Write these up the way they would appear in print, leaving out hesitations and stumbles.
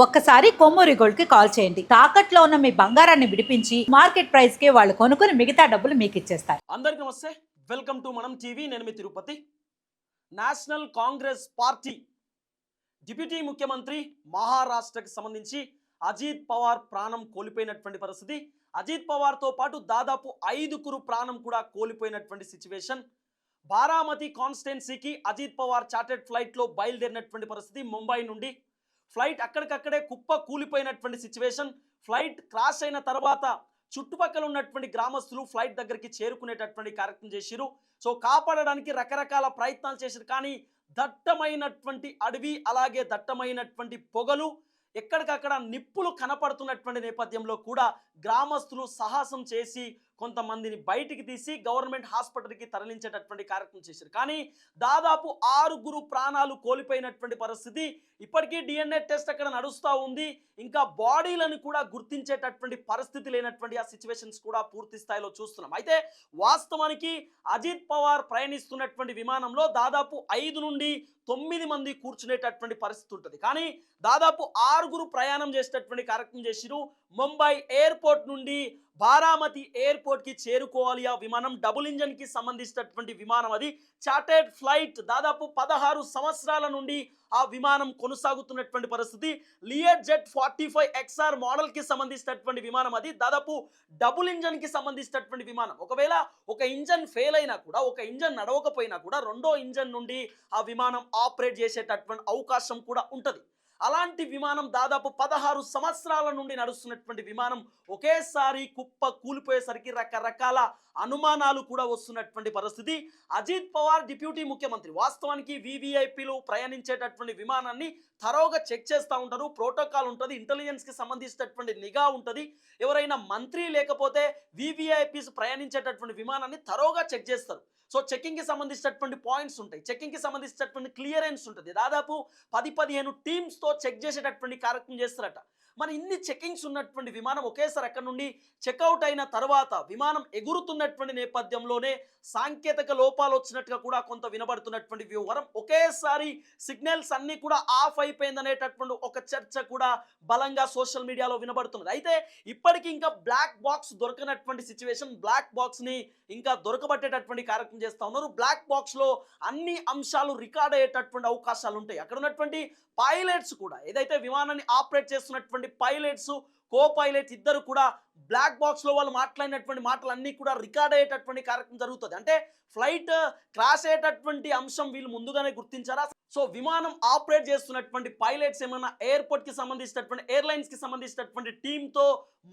ఒక్కసారి కొమ్మూరి గోల్డ్ కి కాల్ చేయండి. తాకట్లో ఉన్న మీ బంగారాన్ని విడిపించి మార్కెట్ ప్రైస్ కి వాళ్ళు కొనుక్కుని మిగతా డబ్బులు మీకు ఇచ్చేస్తారు. అందరికీ నమస్తే, వెల్కమ్ టు మనం టీవీ. నేను మీ తిరుపతి. నేషనల్ కాంగ్రెస్ పార్టీ డిప్యూటీ ముఖ్యమంత్రి మహారాష్ట్రకి సంబంధించి అజిత్ పవార్ ప్రాణం కోల్పోయినటువంటి పరిస్థితి. అజిత్ పవార్తో పాటు దాదాపు 5గురు ప్రాణం కూడా కోల్పోయినటువంటి సిచ్యువేషన్. బారామతి కాన్స్టిట్యున్సీకి అజిత్ పవార్ చార్టెడ్ ఫ్లైట్లో బయలుదేరినటువంటి పరిస్థితి. ముంబై నుండి ఫ్లైట్ అక్కడికక్కడే కుప్ప కూలిపోయినటువంటి సిచ్యువేషన్. ఫ్లైట్ క్రాష్ అయిన తర్వాత చుట్టుపక్కల ఉన్నటువంటి గ్రామస్తులు ఫ్లైట్ దగ్గరికి చేరుకునేటటువంటి కార్యక్రమం చేసిరు. సో కాపాడడానికి రకరకాల ప్రయత్నాలు చేశారు. కానీ దట్టమైనటువంటి అడవి, అలాగే దట్టమైనటువంటి పొగలు, ఎక్కడికక్కడ నిప్పులు కనపడుతున్నటువంటి నేపథ్యంలో కూడా గ్రామస్తులు సాహసం చేసి కొంతమందిని బయటికి తీసి గవర్నమెంట్ హాస్పిటల్కి తరలించేటటువంటి కార్యక్రమం చేశారు. కానీ దాదాపు 6గురు ప్రాణాలు కోల్పోయినటువంటి పరిస్థితి. ఇప్పటికీ డిఎన్ఏ టెస్ట్ అక్కడ నడుస్తూ ఉంది. ఇంకా బాడీలను కూడా గుర్తించేటటువంటి పరిస్థితి లేనటువంటి ఆ సిచ్యువేషన్స్ కూడా పూర్తి స్థాయిలో చూస్తున్నాం. అయితే వాస్తవానికి అజిత్ పవార్ ప్రయాణిస్తున్నటువంటి విమానంలో దాదాపు 5 నుండి 9 మంది కూర్చునేటటువంటి పరిస్థితి ఉంటుంది. కానీ దాదాపు 6గురు ప్రయాణం చేసేటటువంటి కార్యక్రమం చేసిరు. ముంబై ఎయిర్పోర్ట్ నుండి బారామతి ఎయిర్పోర్ట్ కి చేరుకోవాలి. ఆ విమానం డబుల్ ఇంజన్ కి సంబంధించినటువంటి విమానం. అది చార్టెడ్ ఫ్లైట్. దాదాపు 16 సంవత్సరాల నుండి ఆ విమానం కొనసాగుతున్నటువంటి పరిస్థితి. లియర్ జెట్ 45XR మోడల్ కి సంబంధించినటువంటి విమానం. అది దాదాపు డబుల్ ఇంజన్ కి సంబంధించినటువంటి విమానం. ఒకవేళ ఒక ఇంజన్ ఫెయిల్ అయినా కూడా, ఒక ఇంజన్ నడవకపోయినా కూడా రెండో ఇంజన్ నుండి ఆ విమానం ఆపరేట్ చేసేటటువంటి అవకాశం కూడా ఉంటుంది. అలాంటి విమానం దాదాపు 16 సంవత్సరాల నుండి నడుస్తున్నటువంటి విమానం ఒకేసారి కుప్ప కూలిపోయేసరికి రకరకాల అనుమానాలు కూడా వస్తున్నటువంటి పరిస్థితి. అజిత్ పవార్ డిప్యూటీ ముఖ్యమంత్రి. వాస్తవానికి వివిఐపీలు ప్రయాణించేటటువంటి విమానాన్ని తరోగా చెక్ చేస్తూ ఉంటారు. ప్రోటోకాల్ ఉంటుంది, ఇంటెలిజెన్స్కి సంబంధించినటువంటి నిఘా ఉంటుంది. ఎవరైనా మంత్రి లేకపోతే వివిఐపీస్ ప్రయాణించేటటువంటి విమానాన్ని తరోగా చెక్ చేస్తారు. సో చెక్కింగ్కి సంబంధించినటువంటి పాయింట్స్ ఉంటాయి, చెక్కింగ్కి సంబంధించినటువంటి క్లియరెన్స్ ఉంటుంది. దాదాపు 10-15 టీమ్స్తో చెక్ చేసేటటువంటి కార్యక్రమం చేస్తారట. మరి ఇన్ని చెకింగ్స్ ఉన్నటువంటి విమానం ఒకేసారి అక్కడ నుండి చెక్అవుట్ అయిన తర్వాత విమానం ఎగురుతున్నటువంటి నేపథ్యంలోనే సాంకేతిక లోపాలు వచ్చినట్టుగా కూడా కొంత వినబడుతున్నటువంటి వివరం. ఒకేసారి సిగ్నల్స్ అన్నీ కూడా ఆఫ్ అయిపోయిందనేటటువంటి ఒక చర్చ కూడా బలంగా సోషల్ మీడియాలో వినబడుతున్నది. అయితే ఇప్పటికీ ఇంకా బ్లాక్ బాక్స్ దొరకనటువంటి సిచ్యువేషన్. బ్లాక్ బాక్స్ని ఇంకా దొరకబట్టేటటువంటి కార్యక్రమం చేస్తూ ఉన్నారు. బ్లాక్ బాక్స్లో అన్ని అంశాలు రికార్డ్ అయ్యేటటువంటి అవకాశాలు ఉంటాయి. అక్కడ ఉన్నటువంటి పైలట్స్ కూడా, ఏదైతే విమానాన్ని ఆపరేట్ చేస్తున్నటువంటి పైలట్స్, కో పైలట్ ఇద్దరు కూడా బ్లాక్ బాక్స్లో వాళ్ళు మాట్లాడినటువంటి మాటలన్నీ కూడా రికార్డ్ అయ్యేటటువంటి కార్యక్రమం జరుగుతుంది. అంటే ఫ్లైట్ క్రాష్ అయ్యేటటువంటి అంశం వీళ్ళు ముందుగానే గుర్తించారా? సో విమానం ఆపరేట్ చేస్తున్నటువంటి పైలట్స్ ఏమైనా ఎయిర్పోర్ట్కి సంబంధించినటువంటి, ఎయిర్లైన్స్కి సంబంధించినటువంటి టీంతో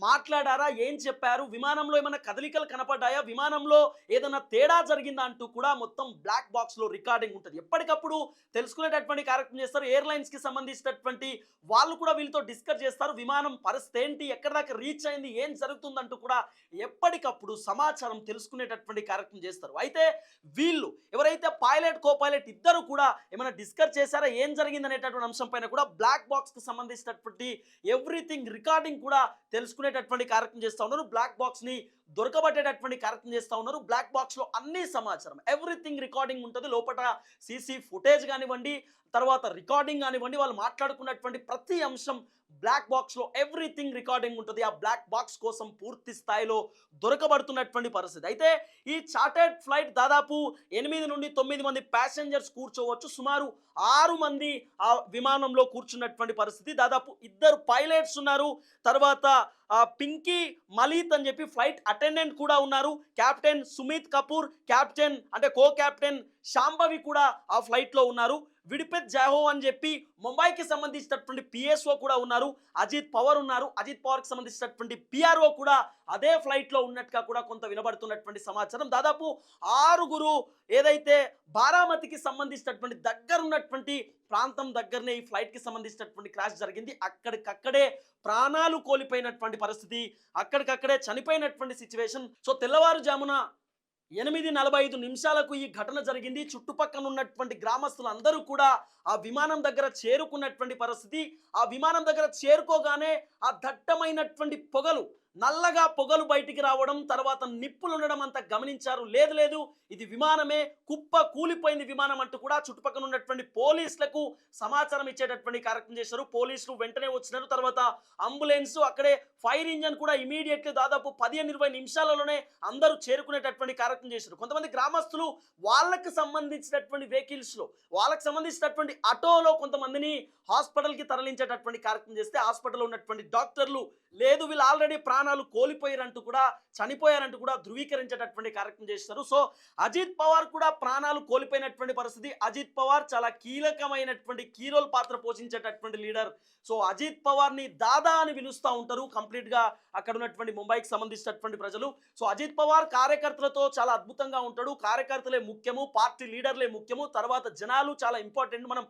మాట్లాడారా? ఏం చెప్పారు? విమానంలో ఏమైనా కదలికలు కనపడ్డాయా? విమానంలో ఏదైనా తేడా జరిగిందా అంటూ కూడా మొత్తం బ్లాక్ బాక్స్లో రికార్డింగ్ ఉంటుంది. ఎప్పటికప్పుడు తెలుసుకునేటటువంటి కార్యక్రమం చేస్తారు. ఎయిర్లైన్స్కి సంబంధించినటువంటి వాళ్ళు కూడా వీళ్ళతో డిస్కస్ చేస్తారు. విమానం పరిస్థితి ఏంటి, ఎక్కడి దాకా రీచ్ అయింది, ఏం జరుగుతుందంటూ కూడా ఎప్పటికప్పుడు సమాచారం తెలుసుకునేటటువంటి కార్యక్రమం చేస్తారు. అయితే వీళ్ళు ఎవరైతే పైలట్, కో పైలట్ ఇద్దరు కూడా ఏమైనా డిస్కస్ చేశారా, ఏం జరిగింది అనేటటువంటి అంశం పైన కూడా బ్లాక్ బాక్స్కి సంబంధించినటువంటి ఎవ్రీథింగ్ రికార్డింగ్ కూడా తెలుసుకునేటటువంటి కార్యక్రమం చేస్తూ ఉన్నారు. బ్లాక్ బాక్స్ని దొరకబట్టేటటువంటి కార్యక్రమం చేస్తూ ఉన్నారు. బ్లాక్ బాక్స్లో అన్ని సమాచారం, ఎవ్రీథింగ్ రికార్డింగ్ ఉంటుంది. లోపల సీసీ ఫుటేజ్ కానివ్వండి, తర్వాత రికార్డింగ్ కానివ్వండి, వాళ్ళు మాట్లాడుకున్నటువంటి ప్రతి అంశం బ్లాక్ బాక్స్లో ఎవ్రీథింగ్ రికార్డింగ్ ఉంటుంది. ఆ బ్లాక్ బాక్స్ కోసం పూర్తి స్థాయిలో దొరకబడుతున్నటువంటి పరిస్థితి. అయితే ఈ చార్టెడ్ ఫ్లైట్ దాదాపు 8 నుండి 9 మంది ప్యాసింజర్స్ కూర్చోవచ్చు. సుమారు 6 మంది ఆ విమానంలో కూర్చున్నటువంటి పరిస్థితి. దాదాపు 2 పైలట్స్ ఉన్నారు. తర్వాత పింకీ మలీత్ అని చెప్పి ఫ్లైట్ అటెండెంట్ కూడా ఉన్నారు. కెప్టెన్ సుమిత్ కపూర్, కెప్టెన్ అంటే కో కెప్టెన్ శాంభవి కూడా ఆ ఫ్లైట్లో ఉన్నారు. విడిపెత్ జాహో అని చెప్పి ముంబైకి సంబంధించినటువంటి పిఎస్ఓ కూడా ఉన్నారు. అజిత్ పవార్ ఉన్నారు. అజిత్ పవార్కి సంబంధించినటువంటి పిఆర్ఓ కూడా అదే ఫ్లైట్లో ఉన్నట్టుగా కూడా కొంత వినబడుతున్నటువంటి సమాచారం. దాదాపు 6గురు ఏదైతే బారామతికి సంబంధించినటువంటి దగ్గరున్నటువంటి ప్రాంతం దగ్గరనే ఈ ఫ్లైట్కి సంబంధించినటువంటి క్రాష్ జరిగింది. అక్కడికక్కడే ప్రాణాలు కోల్పోయినటువంటి పరిస్థితి, అక్కడికక్కడే చనిపోయినటువంటి సిచ్యువేషన్. సో తెల్లవారుజామున 8:45 ఈ ఘటన జరిగింది. చుట్టుపక్కల ఉన్నటువంటి గ్రామస్తులందరూ కూడా ఆ విమానం దగ్గర చేరుకున్నటువంటి పరిస్థితి. ఆ విమానం దగ్గర చేరుకోగానే ఆ దట్టమైనటువంటి పొగలు, నల్లగా పొగలు బయటికి రావడం, తర్వాత నిప్పులు ఉండడం అంతా గమనించారు. లేదు లేదు ఇది విమానమే, కుప్ప కూలిపోయింది విమానం అంటూ కూడా చుట్టుపక్కల ఉన్నటువంటి పోలీసులకు సమాచారం ఇచ్చేటటువంటి కార్యక్రమం చేశారు. పోలీసులు వెంటనే వచ్చినారు. తర్వాత అంబులెన్స్, అక్కడే ఫైర్ ఇంజన్ కూడా ఇమీడియట్లీ దాదాపు 15-20 నిమిషాలలోనే అందరూ చేరుకునేటటువంటి కార్యక్రమం చేశారు. కొంతమంది గ్రామస్తులు వాళ్ళకి సంబంధించినటువంటి వెహికల్స్లో, వాళ్ళకి సంబంధించినటువంటి ఆటోలో కొంతమందిని హాస్పిటల్కి తరలించేటటువంటి కార్యక్రమం చేస్తే హాస్పిటల్లో ఉన్నటువంటి డాక్టర్లు లేదు వీళ్ళు ఆల్రెడీ ప్రాణాలు కోల్పోయారంటూ కూడా, చనిపోయారంటూ కూడా ధృవీకరించేటటువంటి కార్యక్రమం చేస్తారు. సో అజిత్ పవార్ కూడా ప్రాణాలు కోల్పోయినటువంటి పరిస్థితి. అజిత్ పవార్ చాలా కీలకమైనటువంటి కీ రోల్ పాత్ర పోషించేటటువంటి లీడర్. సో అజిత్ పవార్ని దాదా అని పిలుస్తూ ఉంటారు కంప్లీట్గా అక్కడ ఉన్నటువంటి ముంబైకి సంబంధించినటువంటి ప్రజలు. సో అజిత్ పవార్ కార్యకర్తలతో చాలా అద్భుతంగా ఉంటాడు. కార్యకర్తలే ముఖ్యము, పార్టీ లీడర్లే ముఖ్యము, తర్వాత జనాలు చాలా ఇంపార్టెంట్. మనం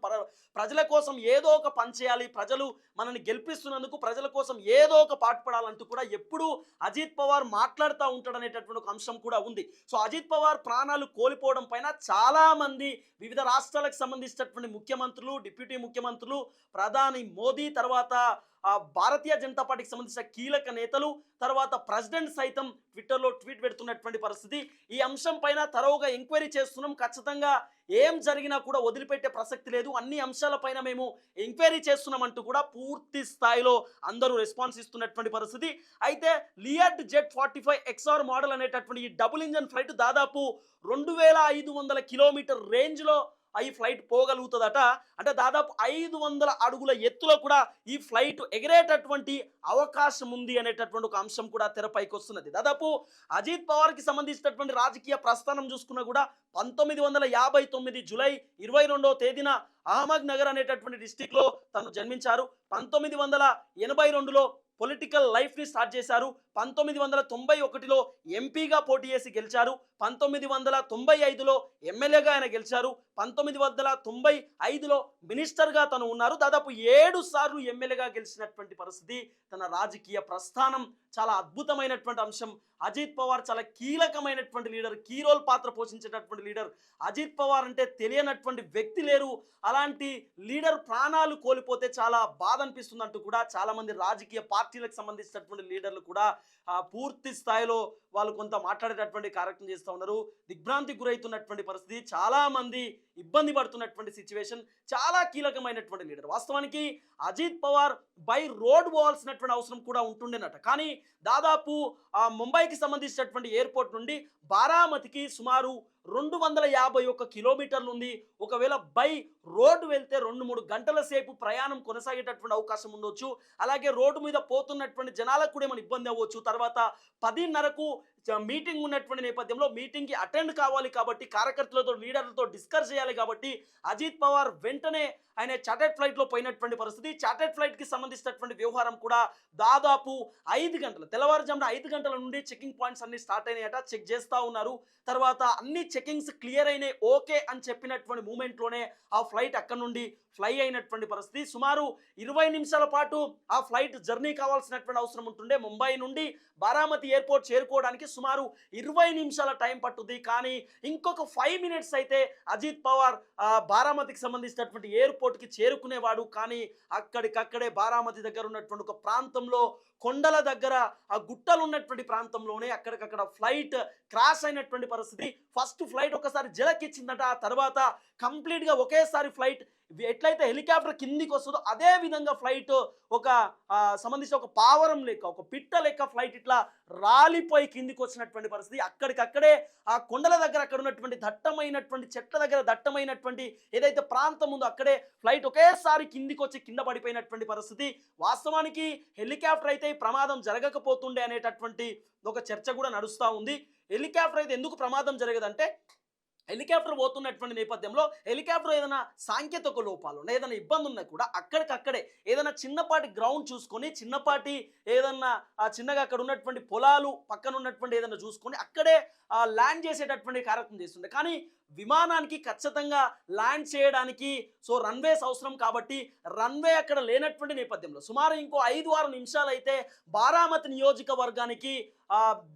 ప్రజల కోసం ఏదో ఒక పని చేయాలి, ప్రజలు మనల్ని గెలిపిస్తున్నందుకు ప్రజల కోసం ఏదో ఒక పాటుపడాలంటూ కూడా ఎప్పుడూ అజిత్ పవార్ మాట్లాడుతూ ఉంటాడు అనేటటువంటి ఒక అంశం కూడా ఉంది. సో అజిత్ పవార్ ప్రాణాలు కోల్పోవడం పైన చాలా మంది వివిధ రాష్ట్రాలకు సంబంధించినటువంటి ముఖ్యమంత్రులు, డిప్యూటీ ముఖ్యమంత్రులు, ప్రధాని మోదీ, తర్వాత భారతీయ జనతా పార్టీకి సంబంధించిన కీలక నేతలు, తర్వాత ప్రెసిడెంట్ సైతం ట్విట్టర్లో ట్వీట్ పెడుతున్నటువంటి పరిస్థితి. ఈ అంశం పైన తరోగా ఎంక్వైరీ చేస్తున్నాం, ఖచ్చితంగా ఏం జరిగినా కూడా వదిలిపెట్టే ప్రసక్తి లేదు, అన్ని అంశాలపైన మేము ఎంక్వైరీ చేస్తున్నామంటూ కూడా పూర్తి స్థాయిలో అందరూ రెస్పాన్స్ ఇస్తున్నటువంటి పరిస్థితి. అయితే లియట్ జెట్ 45 XR మోడల్ అనేటటువంటి ఈ డబుల్ ఇంజన్ ఫ్లైట్ దాదాపు 2500 కిలోమీటర్ రేంజ్లో ఈ ఫ్లైట్ పోగలుగుతుందట. అంటే దాదాపు 500 అడుగుల ఎత్తులో కూడా ఈ ఫ్లైట్ ఎగిరేటటువంటి అవకాశం ఉంది అనేటటువంటి ఒక అంశం కూడా తెరపైకి వస్తున్నది. దాదాపు అజిత్ పవార్కి సంబంధించినటువంటి రాజకీయ ప్రస్థానం చూసుకున్నా కూడా 1959 జూలై 22వ తేదీన అహ్మద్ నగర్ అనేటటువంటి డిస్టిక్లో తను జన్మించారు. 1982లో పొలిటికల్ లైఫ్ని స్టార్ట్ చేశారు. 1991లో ఎంపీగా పోటీ చేసి గెలిచారు. 1995లో ఎమ్మెల్యేగా ఆయన గెలిచారు. 1995లో మినిస్టర్గా తను ఉన్నారు. దాదాపు 7 సార్లు ఎమ్మెల్యేగా గెలిచినటువంటి పరిస్థితి. తన రాజకీయ ప్రస్థానం చాలా అద్భుతమైనటువంటి అంశం. అజిత్ పవార్ చాలా కీలకమైనటువంటి లీడర్, కీ రోల్ పాత్ర పోషించేటటువంటి లీడర్. అజిత్ పవార్ అంటే తెలియనటువంటి వ్యక్తి లేరు. అలాంటి లీడర్ ప్రాణాలు కోల్పోతే చాలా బాధ అనిపిస్తుంది అంటూ కూడా చాలా మంది రాజకీయ పార్టీలకు సంబంధించినటువంటి లీడర్లు కూడా పూర్తి స్థాయిలో వాళ్ళు కొంత మాట్లాడేటటువంటి కార్యక్రమం చేస్తూ ఉన్నారు. దిగ్భ్రాంతికి గురవుతున్నటువంటి పరిస్థితి, చాలా మంది ఇబ్బంది పడుతున్నటువంటి సిచ్యువేషన్. చాలా కీలకమైనటువంటి లీడర్. వాస్తవానికి అజిత్ పవార్ బై రోడ్ పోవాల్సినటువంటి అవసరం కూడా ఉంటుండేనట. కానీ దాదాపు ముంబైకి సంబంధించినటువంటి ఎయిర్పోర్ట్ నుండి బారామతికి సుమారు 251 కిలోమీటర్లు ఉంది. ఒకవేళ బై రోడ్డు వెళ్తే 2-3 గంటల సేపు ప్రయాణం కొనసాగేటటువంటి అవకాశం ఉండొచ్చు. అలాగే రోడ్డు మీద పోతున్నటువంటి జనాలకు కూడా ఏమైనా ఇబ్బంది అవ్వచ్చు. తర్వాత 10:30కు మీటింగ్ ఉన్నటువంటి నేపథ్యంలో మీటింగ్కి అటెండ్ కావాలి కాబట్టి, కార్యకర్తలతో లీడర్లతో డిస్కస్ చేయాలి కాబట్టి అజిత్ పవార్ వెంటనే ఆయన చార్టెడ్ ఫ్లైట్లో పోయినటువంటి పరిస్థితి. చార్టెడ్ ఫ్లైట్కి సంబంధించినటువంటి వ్యవహారం కూడా దాదాపు 5 గంటలు, తెల్లవారుజామున 5 గంటల నుండి చెకింగ్ పాయింట్స్ అన్ని స్టార్ట్ అయినాయట. చెక్ చేస్తూ ఉన్నారు. తర్వాత అన్ని చెకింగ్స్ క్లియర్ అయినాయి, ఓకే అని చెప్పినటువంటి మూమెంట్లోనే ఆ ఫ్లైట్ అక్కడ నుండి ఫ్లై అయినటువంటి పరిస్థితి. సుమారు 20 నిమిషాల పాటు ఆ ఫ్లైట్ జర్నీ కావాల్సినటువంటి అవసరం ఉంటుండే. ముంబై నుండి బారామతి ఎయిర్పోర్ట్ చేరుకోవడానికి సుమారు 20 నిమిషాల టైం పట్టుద్ది. కానీ ఇంకొక 5 మినిట్స్ అయితే అజిత్ పవార్ బారామతికి సంబంధించినటువంటి ఎయిర్పోర్ట్కి చేరుకునేవాడు. కానీ అక్కడికక్కడే బారామతి దగ్గర ఉన్నటువంటి ఒక ప్రాంతంలో, కొండల దగ్గర, ఆ గుట్టలు ఉన్నటువంటి ప్రాంతంలోనే అక్కడికక్కడ ఫ్లైట్ క్రాష్ అయినటువంటి పరిస్థితి. ఫస్ట్ ఫ్లైట్ ఒకసారి జలకిచ్చిందట. ఆ తర్వాత కంప్లీట్గా ఒకేసారి ఫ్లైట్ ఎట్లయితే హెలికాప్టర్ కిందికి వస్తుందో అదే విధంగా ఫ్లైట్ ఒక సంబంధించిన ఒక పావరం లెక్క, ఒక పిట్ట లెక్క ఫ్లైట్ ఇట్లా రాలిపోయి కిందికి వచ్చినటువంటి పరిస్థితి. అక్కడికక్కడే ఆ కొండల దగ్గర అక్కడ ఉన్నటువంటి దట్టమైనటువంటి చెట్ల దగ్గర దట్టమైనటువంటి ఏదైతే ప్రాంతం ఉందో అక్కడే ఫ్లైట్ ఒకేసారి కిందికి వచ్చి కింద పడిపోయినటువంటి పరిస్థితి. వాస్తవానికి హెలికాప్టర్ అయితే ఈ ప్రమాదం జరగకపోతుండే అనేటటువంటి ఒక చర్చ కూడా నడుస్తూ ఉంది. హెలికాప్టర్ అయితే ఎందుకు ప్రమాదం జరగదంటే, హెలికాప్టర్ పోతున్నటువంటి నేపథ్యంలో హెలికాప్టర్ ఏదైనా సాంకేతిక లోపాలు ఉన్నా, ఏదైనా ఇబ్బంది ఉన్నా కూడా అక్కడికక్కడే ఏదైనా చిన్నపాటి గ్రౌండ్ చూసుకొని, చిన్నపాటి ఏదన్నా చిన్నగా అక్కడ ఉన్నటువంటి పొలాలు పక్కన ఉన్నటువంటి ఏదైనా చూసుకొని అక్కడే ల్యాండ్ చేసేటటువంటి కార్యక్రమం చేస్తుండే. కానీ విమానానికి ఖచ్చితంగా ల్యాండ్ చేయడానికి సో రన్వేస్ అవసరం కాబట్టి రన్వే అక్కడ లేనటువంటి నేపథ్యంలో సుమారు ఇంకో 5-6 నిమిషాలు అయితే బారామతి నియోజకవర్గానికి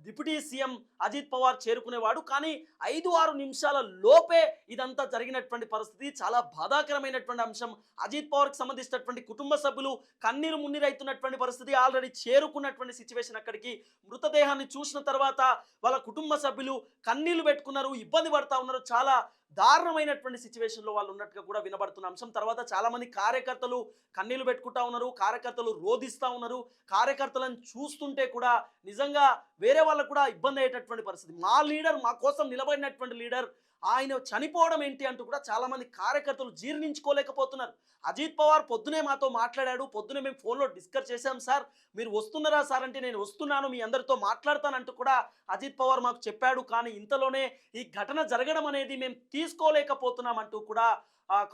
డిప్యూటీ సీఎం అజిత్ పవార్ చేరుకునేవాడు. కానీ 5-6 నిమిషాల లోపే ఇదంతా జరిగినటువంటి పరిస్థితి. చాలా బాధాకరమైనటువంటి అంశం. అజిత్ పవార్కి సంబంధించినటువంటి కుటుంబ సభ్యులు కన్నీరు మున్నీరైతున్నటువంటి పరిస్థితి. ఆల్రెడీ చేరుకున్నటువంటి సిచ్యువేషన్ అక్కడికి. మృతదేహాన్ని చూసిన తర్వాత వాళ్ళ కుటుంబ సభ్యులు కన్నీళ్లు పెట్టుకున్నారు, ఇబ్బంది పడతా ఉన్నారు. చాలా దారుణమైనటువంటి సిచ్యువేషన్లో వాళ్ళు ఉన్నట్టుగా కూడా వినబడుతున్న అంశం. తర్వాత చాలా మంది కార్యకర్తలు కన్నీళ్లు పెట్టుకుంటా ఉన్నారు, కార్యకర్తలు రోధిస్తూ ఉన్నారు. కార్యకర్తలను చూస్తుంటే కూడా నిజంగా వేరే వాళ్ళకు కూడా ఇబ్బంది అయ్యేటటువంటి పరిస్థితి. మా లీడర్, మా కోసం నిలబడినటువంటి లీడర్ ఆయన చనిపోవడం ఏంటి అంటూ కూడా చాలా మంది కార్యకర్తలు జీర్ణించుకోలేకపోతున్నారు. అజిత్ పవార్ పొద్దునే మాతో మాట్లాడాడు, పొద్దునే మేము ఫోన్లో డిస్కస్ చేశాం. సార్ మీరు వస్తున్నారా సార్ అంటే నేను వస్తున్నాను, మీ అందరితో మాట్లాడతానంటూ కూడా అజిత్ పవార్ మాకు చెప్పాడు. కానీ ఇంతలోనే ఈ ఘటన జరగడం అనేది మేము తీసుకోలేకపోతున్నాం అంటూ కూడా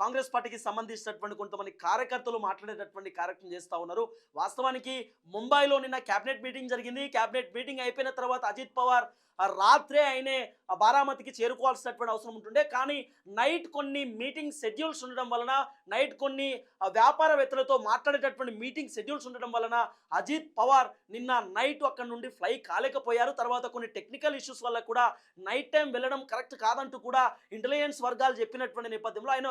కాంగ్రెస్ పార్టీకి సంబంధించినటువంటి కొంతమంది కార్యకర్తలు మాట్లాడేటటువంటి కార్యక్రమం చేస్తూ ఉన్నారు. వాస్తవానికి ముంబైలో నిన్న క్యాబినెట్ మీటింగ్ జరిగింది. క్యాబినెట్ మీటింగ్ అయిపోయిన తర్వాత అజిత్ పవార్ రాత్రే ఆయనే బారామతికి చేరుకోవాల్సినటువంటి అవసరం ఉంటుండే. కానీ నైట్ కొన్ని మీటింగ్ షెడ్యూల్స్ ఉండడం వలన, నైట్ కొన్ని వ్యాపారవేత్తలతో మాట్లాడేటటువంటి మీటింగ్ షెడ్యూల్స్ ఉండడం వలన అజిత్ పవార్ నిన్న నైట్ అక్కడ నుండి ఫ్లై కాలేకపోయారు. తర్వాత కొన్ని టెక్నికల్ ఇష్యూస్ వల్ల కూడా నైట్ టైం వెళ్ళడం కరెక్ట్ కాదంటూ కూడా ఇంటెలిజెన్స్ వర్గాలు చెప్పినటువంటి నేపథ్యంలో ఆయన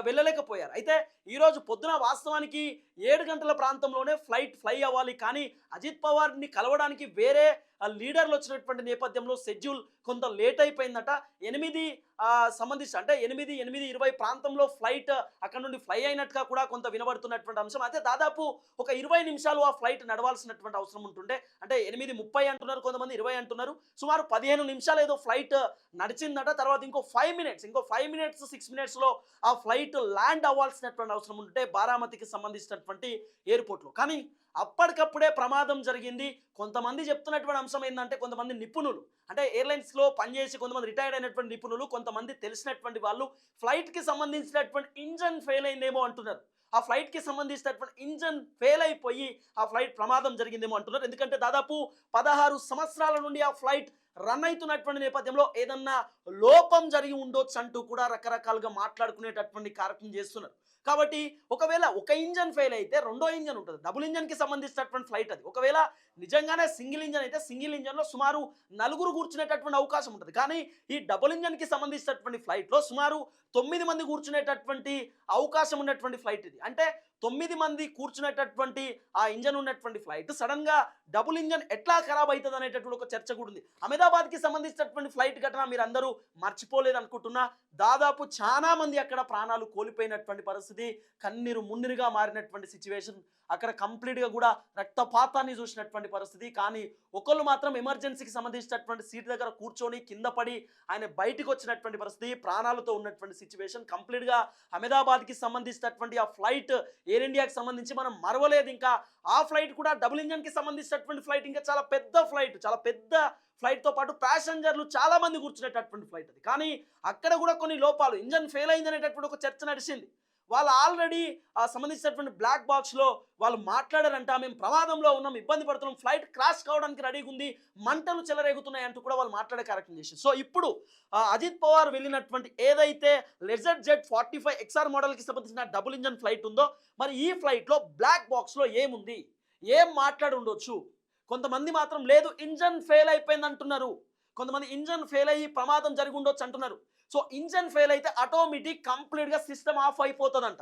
వెళ్ళలేకపోయారు. అయితే ఈరోజు పొద్దున వాస్తవానికి 7 గంటల ప్రాంతంలోనే ఫ్లై అవ్వాలి. కానీ అజిత్ పవార్ని కలవడానికి వేరే లీడర్లు వచ్చినటువంటి నేపథ్యంలో షెడ్యూల్ కొంత లేట్ అయిపోయిందట. 8 సంబంధించి అంటే 8:20 ప్రాంతంలో ఫ్లైట్ అక్కడ నుండి ఫ్లై అయినట్టుగా కూడా కొంత వినబడుతున్నటువంటి అంశం. అయితే దాదాపు ఒక 20 నిమిషాలు ఆ ఫ్లైట్ నడవాల్సినటువంటి అవసరం ఉంటుండే. అంటే 8:30 అంటున్నారు, కొంతమంది 20 అంటున్నారు. సుమారు 15 నిమిషాలు ఏదో ఫ్లైట్ నడిచిందట. తర్వాత ఇంకో 5 మినిట్స్ 6 మినిట్స్లో ఆ ఫ్లైట్ ల్యాండ్ అవ్వాల్సినటువంటి అవసరం ఉంటే బారామతికి సంబంధించినటువంటి ఎయిర్పోర్ట్లో. కానీ అప్పటికప్పుడే ప్రమాదం జరిగింది. కొంతమంది చెప్తున్నటువంటి అంశం ఏంటంటే, కొంతమంది నిపుణులు అంటే ఎయిర్లైన్స్లో పనిచేసి కొంతమంది రిటైర్డ్ అయినటువంటి నిపుణులు, కొంతమంది తెలిసినటువంటి వాళ్ళు ఫ్లైట్కి సంబంధించినటువంటి ఇంజన్ ఫెయిల్ అయిందేమో అంటున్నారు. ఆ ఫ్లైట్కి సంబంధించినటువంటి ఇంజన్ ఫెయిల్ అయిపోయి ఆ ఫ్లైట్ ప్రమాదం జరిగిందేమో అంటున్నారు. ఎందుకంటే దాదాపు 16 సంవత్సరాల నుండి ఆ ఫ్లైట్ రన్ అవుతున్నటువంటి నేపథ్యంలో ఏదన్నా లోపం జరిగి ఉండొచ్చు అంటూ కూడా రకరకాలుగా మాట్లాడుకునేటటువంటి కార్యక్రమం చేస్తున్నారు. కాబట్టి ఒకవేళ ఒక ఇంజన్ ఫెయిల్ అయితే రెండో ఇంజన్ ఉంటుంది. డబుల్ ఇంజన్కి సంబంధించినటువంటి ఫ్లైట్ అది. ఒకవేళ నిజంగానే సింగిల్ ఇంజన్ అయితే సింగిల్ ఇంజన్లో సుమారు 4 కూర్చునేటటువంటి అవకాశం ఉంటుంది. కానీ ఈ డబుల్ ఇంజన్కి సంబంధించినటువంటి ఫ్లైట్లో సుమారు 9 మంది కూర్చునేటటువంటి అవకాశం ఉన్నటువంటి ఫ్లైట్ ఇది. అంటే 9 మంది కూర్చునేటటువంటి ఆ ఇంజన్ ఉన్నటువంటి ఫ్లైట్ సడన్గా డబుల్ ఇంజన్ ఎట్లా ఖరాబ్ అవుతుంది అనేటటువంటి ఒక చర్చ కూడా ఉంది. అహ్మదాబాద్కి సంబంధించినటువంటి ఫ్లైట్ ఘటన మీరు అందరూ మర్చిపోలేదు అనుకుంటున్నా. దాదాపు చాలా మంది అక్కడ ప్రాణాలు కోల్పోయినటువంటి పరిస్థితి, కన్నీరు మున్నీరుగా మారినటువంటి సిచ్యువేషన్. అక్కడ కంప్లీట్గా కూడా రక్తపాతాన్ని చూసినటువంటి పరిస్థితి. కానీ ఒకళ్ళు మాత్రం ఎమర్జెన్సీకి సంబంధించినటువంటి సీట్ దగ్గర కూర్చొని కింద పడి ఆయన బయటికి వచ్చినటువంటి పరిస్థితి, ప్రాణాలతో ఉన్నటువంటి సిచ్యువేషన్. కంప్లీట్గా అహ్మదాబాద్కి సంబంధించినటువంటి ఆ ఫ్లైట్ ఎయిర్ ఇండియాకి సంబంధించి మనం మరవలేదు. ఇంకా ఆ ఫ్లైట్ కూడా డబుల్ ఇంజన్కి సంబంధించినటువంటి ఫ్లైట్, ఇంకా చాలా పెద్ద ఫ్లైట్తో పాటు ప్యాసింజర్లు చాలా మంది కూర్చునేటటువంటి ఫ్లైట్ అది. కానీ అక్కడ కూడా కొన్ని లోపాలు, ఇంజన్ ఫెయిల్ అయింది అనేటటువంటి ఒక చర్చ నడిచింది. వాళ్ళు ఆల్రెడీ సంబంధించినటువంటి బ్లాక్ బాక్స్లో వాళ్ళు మాట్లాడారంట, మేము ప్రమాదంలో ఉన్నాం, ఇబ్బంది పడుతున్నాం, ఫ్లైట్ క్రాష్ కావడానికి రెడీగా ఉంది, మంటలు చెలరేగుతున్నాయి అంటూ కూడా వాళ్ళు మాట్లాడే కార్యక్రమం చేశారు. సో ఇప్పుడు అజిత్ పవార్ వెళ్ళినటువంటి ఏదైతే లెజర్ జెట్ 45 XR మోడల్కి సంబంధించిన డబుల్ ఇంజన్ ఫ్లైట్ ఉందో, మరి ఈ ఫ్లైట్లో బ్లాక్ బాక్స్లో ఏముంది, ఏం మాట్లాడి ఉండొచ్చు? కొంతమంది మాత్రం లేదు ఇంజన్ ఫెయిల్ అయిపోయింది అంటున్నారు, కొంతమంది ఇంజన్ ఫెయిల్ అయ్యి ప్రమాదం జరిగి ఉండొచ్చు అంటున్నారు. సో ఇంజన్ ఫెయిల్ అయితే ఆటోమేటిక్ కంప్లీట్గా సిస్టమ్ ఆఫ్ అయిపోతుందంట.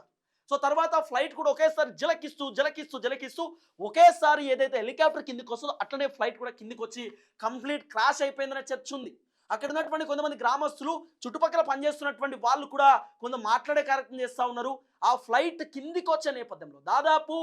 సో తర్వాత ఫ్లైట్ కూడా ఒకేసారి జలకిస్తూ ఒకేసారి ఏదైతే హెలికాప్టర్ కిందికి వస్తుందో అట్లనే ఫ్లైట్ కూడా కిందికి వచ్చి కంప్లీట్ క్రాష్ అయిపోయిందనే చర్చ ఉంది. అక్కడ ఉన్నటువంటి కొంతమంది గ్రామస్తులు, చుట్టుపక్కల పనిచేస్తున్నటువంటి వాళ్ళు కూడా కొంత మాట్లాడే కార్యక్రమం చేస్తూ ఉన్నారు. ఆ ఫ్లైట్ కిందికి వచ్చే నేపథ్యంలో దాదాపు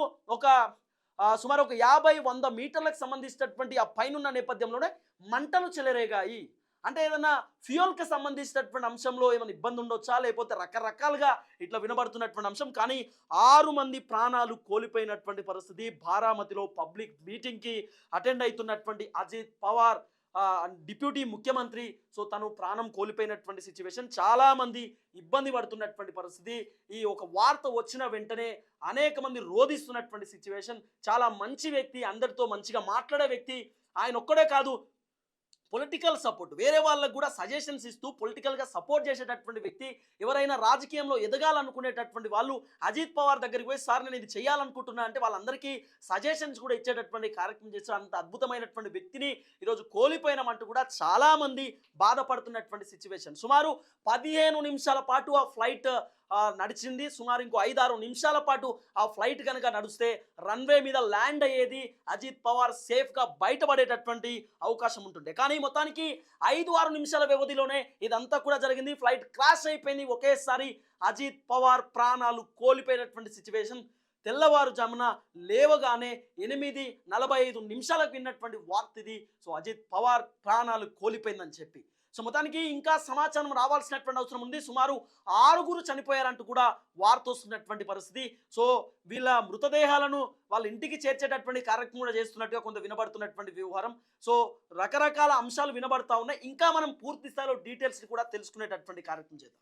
సుమారు ఒక 50-100 మీటర్లకు సంబంధించినటువంటి ఆ పైన నేపథ్యంలోనే మంటలు చెలరేగాయి. అంటే ఏదైనా ఫ్యూయల్కి సంబంధించినటువంటి అంశంలో ఏమైనా ఇబ్బంది ఉండొచ్చా, లేకపోతే రకరకాలుగా ఇట్లా వినబడుతున్నటువంటి అంశం. కానీ 6 మంది ప్రాణాలు కోల్పోయినటువంటి పరిస్థితి. బారామతిలో పబ్లిక్ మీటింగ్కి అటెండ్ అవుతున్నటువంటి అజిత్ పవార్ డిప్యూటీ ముఖ్యమంత్రి, సో తను ప్రాణం కోల్పోయినటువంటి సిచ్యువేషన్. చాలామంది ఇబ్బంది పడుతున్నటువంటి పరిస్థితి. ఈ ఒక వార్త వచ్చిన వెంటనే అనేక మంది రోధిస్తున్నటువంటి సిచ్యువేషన్. చాలా మంచి వ్యక్తి, అందరితో మంచిగా మాట్లాడే వ్యక్తి. ఆయన ఒక్కడే కాదు, పొలిటికల్ సపోర్ట్, వేరే వాళ్ళకు కూడా సజెషన్స్ ఇస్తూ పొలిటికల్గా సపోర్ట్ చేసేటటువంటి వ్యక్తి, ఎవరైనా రాజకీయంలో ఎదగాలనుకునేటటువంటి వాళ్ళు అజిత్ పవార్ దగ్గరికి పోయి సార్ నేను ఇది చేయాలనుకుంటున్నా అంటే వాళ్ళందరికీ సజెషన్స్ కూడా ఇచ్చేటటువంటి కార్యక్రమం చేస్తారు. అంత అద్భుతమైనటువంటి వ్యక్తిని ఈరోజు కోల్పోయినామంటూ కూడా చాలామంది బాధపడుతున్నటువంటి సిచ్యువేషన్. సుమారు 15 నిమిషాల పాటు ఆ ఫ్లైట్ నడిచింది. సుమారు ఇంకో 5-6 నిమిషాల పాటు ఆ ఫ్లైట్ కనుక నడిస్తే రన్వే మీద ల్యాండ్ అయ్యేది, అజిత్ పవార్ సేఫ్గా బయటపడేటటువంటి అవకాశం ఉంటుండే. కానీ మొత్తానికి 5-6 నిమిషాల వ్యవధిలోనే ఇదంతా కూడా జరిగింది. ఫ్లైట్ క్రాష్ అయిపోయింది. ఒకేసారి అజిత్ పవార్ ప్రాణాలు కోల్పోయినటువంటి సిచ్యువేషన్. తెల్లవారుజామున లేవగానే 8:45 నిమిషాలకు విన్నటువంటి వార్త ఇది. సో అజిత్ పవార్ ప్రాణాలు కోల్పోయిందని చెప్పి. సో మొత్తానికి ఇంకా సమాచారం రావాల్సినటువంటి అవసరం ఉంది. సుమారు 6 చనిపోయారంటూ కూడా వార్త వస్తున్నటువంటి పరిస్థితి. సో వీళ్ళ మృతదేహాలను వాళ్ళ ఇంటికి చేర్చేటటువంటి కార్యక్రమం కూడా చేస్తున్నట్టుగా కొంత వినబడుతున్నటువంటి వ్యవహారం. సో రకరకాల అంశాలు వినబడతా ఉన్నాయి. ఇంకా మనం పూర్తి స్థాయిలో డీటెయిల్స్ కూడా తెలుసుకునేటటువంటి కార్యక్రమం చేద్దాం.